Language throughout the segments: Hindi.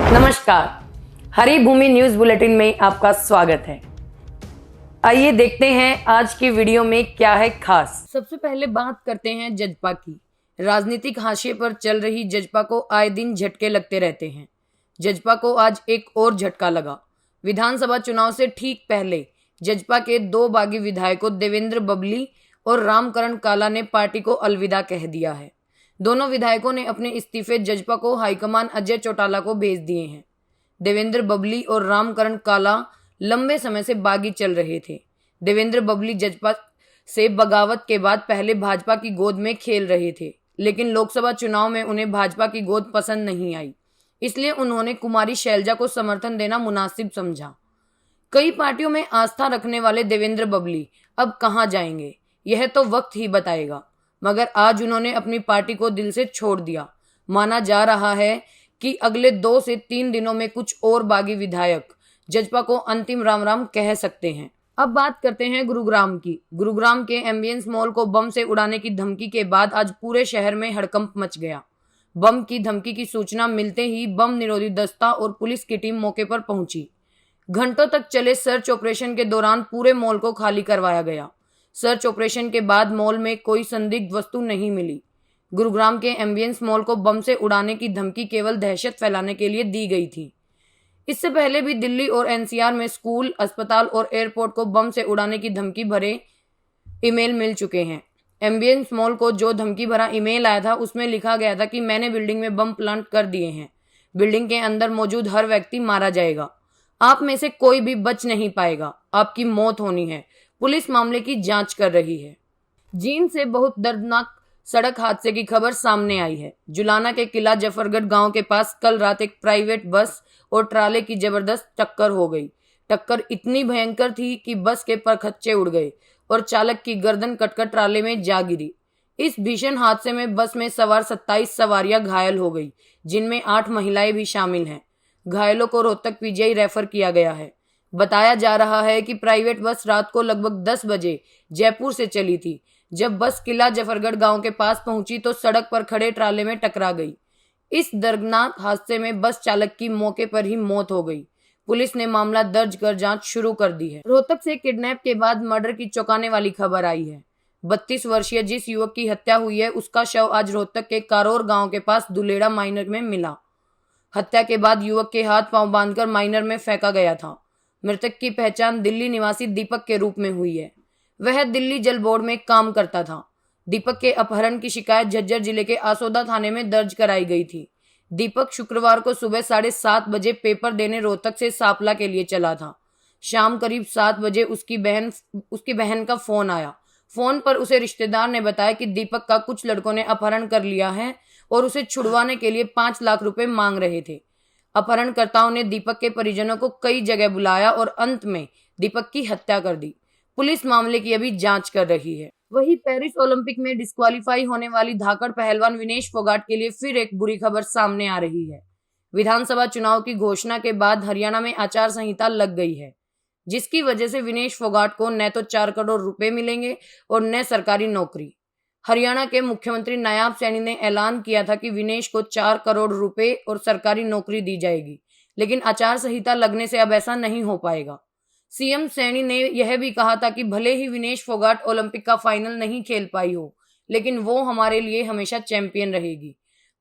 नमस्कार, हरी भूमि न्यूज बुलेटिन में आपका स्वागत है। आइए देखते हैं आज की वीडियो में क्या है खास। सबसे पहले बात करते हैं जजपा की। राजनीतिक हाशिए पर चल रही जजपा को आए दिन झटके लगते रहते हैं। जजपा को आज एक और झटका लगा। विधानसभा चुनाव से ठीक पहले जजपा के दो बागी विधायकों देवेंद्र बबली और रामकरण काला ने पार्टी को अलविदा कह दिया है। दोनों विधायकों ने अपने इस्तीफे जजपा को हाईकमान अजय चौटाला को भेज दिए हैं। देवेंद्र बबली और रामकरण काला लंबे समय से बागी चल रहे थे। देवेंद्र बबली जजपा से बगावत के बाद पहले भाजपा की गोद में खेल रहे थे, लेकिन लोकसभा चुनाव में उन्हें भाजपा की गोद पसंद नहीं आई, इसलिए उन्होंने कुमारी शैलजा को समर्थन देना मुनासिब समझा। कई पार्टियों में आस्था रखने वाले देवेंद्र बबली अब कहां जाएंगे, यह तो वक्त ही बताएगा, मगर आज उन्होंने अपनी पार्टी को दिल से छोड़ दिया। माना जा रहा है कि अगले 2 से 3 दिनों में कुछ और बागी विधायक जजपा को अंतिम राम राम कह सकते हैं। अब बात करते हैं गुरुग्राम की। गुरुग्राम के एम्बियंस मॉल को बम से उड़ाने की धमकी के बाद आज पूरे शहर में हड़कंप मच गया। बम की धमकी की सूचना मिलते ही बम निरोधी दस्ता और पुलिस की टीम मौके पर पहुंची। घंटों तक चले सर्च ऑपरेशन के दौरान पूरे मॉल को खाली करवाया गया। सर्च ऑपरेशन के बाद मॉल में कोई संदिग्ध वस्तु नहीं मिली। गुरुग्राम के एम्बियंस मॉल को बम से उड़ाने की धमकी केवल दहशत फैलाने के लिए दी गई थी। इससे पहले भी दिल्ली और एनसीआर में स्कूल, अस्पताल और एयरपोर्ट को बम से उड़ाने की धमकी भरे ईमेल मिल चुके हैं। एम्बियंस मॉल को जो धमकी भरा ईमेल आया था उसमें लिखा गया था कि मैंने बिल्डिंग में बम प्लांट कर दिए हैं। बिल्डिंग के अंदर मौजूद हर व्यक्ति मारा जाएगा। आप में से कोई भी बच नहीं पाएगा। आपकी मौत होनी है। पुलिस मामले की जांच कर रही है। जींद से बहुत दर्दनाक सड़क हादसे की खबर सामने आई है। जुलाना के किला जफरगढ़ गांव के पास कल रात एक प्राइवेट बस और ट्राले की जबरदस्त टक्कर हो गई। टक्कर इतनी भयंकर थी कि बस के परखच्चे उड़ गए और चालक की गर्दन कटकर ट्राले में जा गिरी। इस भीषण हादसे में बस में सवार 27 सवारियां घायल हो गई, जिनमें 8 महिलाएं भी शामिल हैं। घायलों को रोहतक पीजीआई रेफर किया गया है। बताया जा रहा है कि प्राइवेट बस रात को लगभग 10 बजे जयपुर से चली थी। जब बस किला जफरगढ़ गांव के पास पहुंची तो सड़क पर खड़े ट्राले में टकरा गई। इस दर्दनाक हादसे में बस चालक की मौके पर ही मौत हो गई। पुलिस ने मामला दर्ज कर जांच शुरू कर दी है। रोहतक से किडनैप के बाद मर्डर की चौंकाने वाली खबर आई है। 32 वर्षीय जिस युवक की हत्या हुई है उसका शव आज रोहतक के कारोर गाँव के पास दुलेड़ा माइनर में मिला। हत्या के बाद युवक के हाथ पांव बांधकर माइनर में फेंका गया था। मृतक की पहचान दिल्ली निवासी दीपक के रूप में हुई है। वह दिल्ली जल बोर्ड में काम करता था। दीपक के अपहरण की शिकायत झज्जर जिले के आसोदा थाने में दर्ज कराई गई थी। दीपक शुक्रवार को सुबह 7:30 बजे पेपर देने रोहतक से सापला के लिए चला था। शाम करीब 7 बजे उसकी बहन का फोन आया। फोन पर उसे रिश्तेदार ने बताया कि दीपक का कुछ लड़कों ने अपहरण कर लिया है और उसे छुड़वाने के लिए 5 लाख रुपए मांग रहे थे। अपहरणकर्ताओं ने दीपक के परिजनों को कई जगह बुलाया और अंत में दीपक की हत्या कर दी। पुलिस मामले की अभी जांच कर रही है। वहीं पेरिस ओलंपिक में डिस्क्वालीफाई होने वाली धाकड़ पहलवान विनेश फोगाट के लिए फिर एक बुरी खबर सामने आ रही है। विधानसभा चुनाव की घोषणा के बाद हरियाणा में आचार संहिता लग गई है, जिसकी वजह से विनेश फोगाट को न तो 4 करोड़ रुपए मिलेंगे और न सरकारी नौकरी। हरियाणा के मुख्यमंत्री नायाब सैनी ने ऐलान किया था कि विनेश को 4 करोड़ रुपए और सरकारी नौकरी दी जाएगी, लेकिन आचार संहिता लगने से अब ऐसा नहीं हो पाएगा। सीएम सैनी ने यह भी कहा था कि भले ही विनेश फोगाट ओलंपिक का फाइनल नहीं खेल पाई हो, लेकिन वो हमारे लिए हमेशा चैंपियन रहेगी।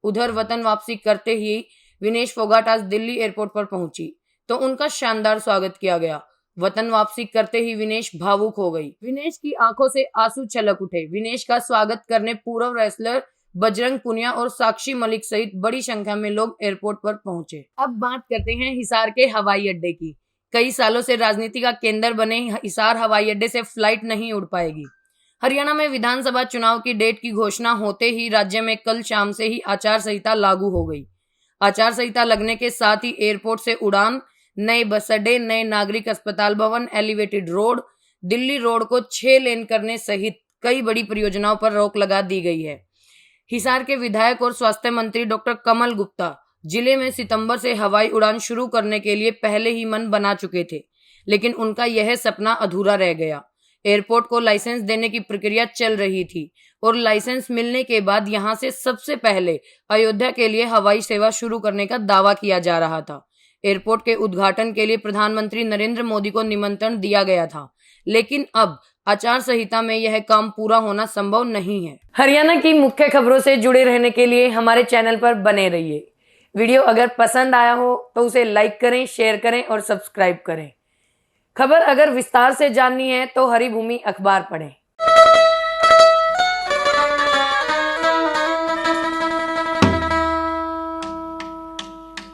उधर वतन वापसी करते ही विनेश फोगाट आज दिल्ली एयरपोर्ट पर पहुंची तो उनका शानदार स्वागत किया गया। वतन वापसी करते ही विनेश भावुक हो गई। विनेश की आंखों से आंसू छलक उठे। विनेश का स्वागत करने पूर्व रेसलर बजरंग पुनिया और साक्षी मलिक सहित बड़ी संख्या में लोग एयरपोर्ट पर पहुंचे। अब बात करते हैं हिसार के हवाई अड्डे की। कई सालों से राजनीति का केंद्र बने हिसार हवाई अड्डे से फ्लाइट नहीं उड़ पाएगी। हरियाणा में विधानसभा चुनाव की डेट की घोषणा होते ही राज्य में कल शाम से ही आचार संहिता लागू हो गई। आचार संहिता लगने के साथ ही एयरपोर्ट से उड़ान, नए बस अड्डे, नए नागरिक अस्पताल भवन, एलिवेटेड रोड, दिल्ली रोड को 6 लेन करने सहित कई बड़ी परियोजनाओं पर रोक लगा दी गई है। हिसार के विधायक और स्वास्थ्य मंत्री डॉक्टर कमल गुप्ता जिले में सितंबर से हवाई उड़ान शुरू करने के लिए पहले ही मन बना चुके थे, लेकिन उनका यह सपना अधूरा रह गया। एयरपोर्ट को लाइसेंस देने की प्रक्रिया चल रही थी और लाइसेंस मिलने के बाद यहां से सबसे पहले अयोध्या के लिए हवाई सेवा शुरू करने का दावा किया जा रहा था। एयरपोर्ट के उद्घाटन के लिए प्रधानमंत्री नरेंद्र मोदी को निमंत्रण दिया गया था, लेकिन अब आचार संहिता में यह काम पूरा होना संभव नहीं है। हरियाणा की मुख्य खबरों से जुड़े रहने के लिए हमारे चैनल पर बने रहिए। वीडियो अगर पसंद आया हो तो उसे लाइक करें, शेयर करें और सब्सक्राइब करें। खबर अगर विस्तार से जाननी है तो हरिभूमि अखबार पढ़ें।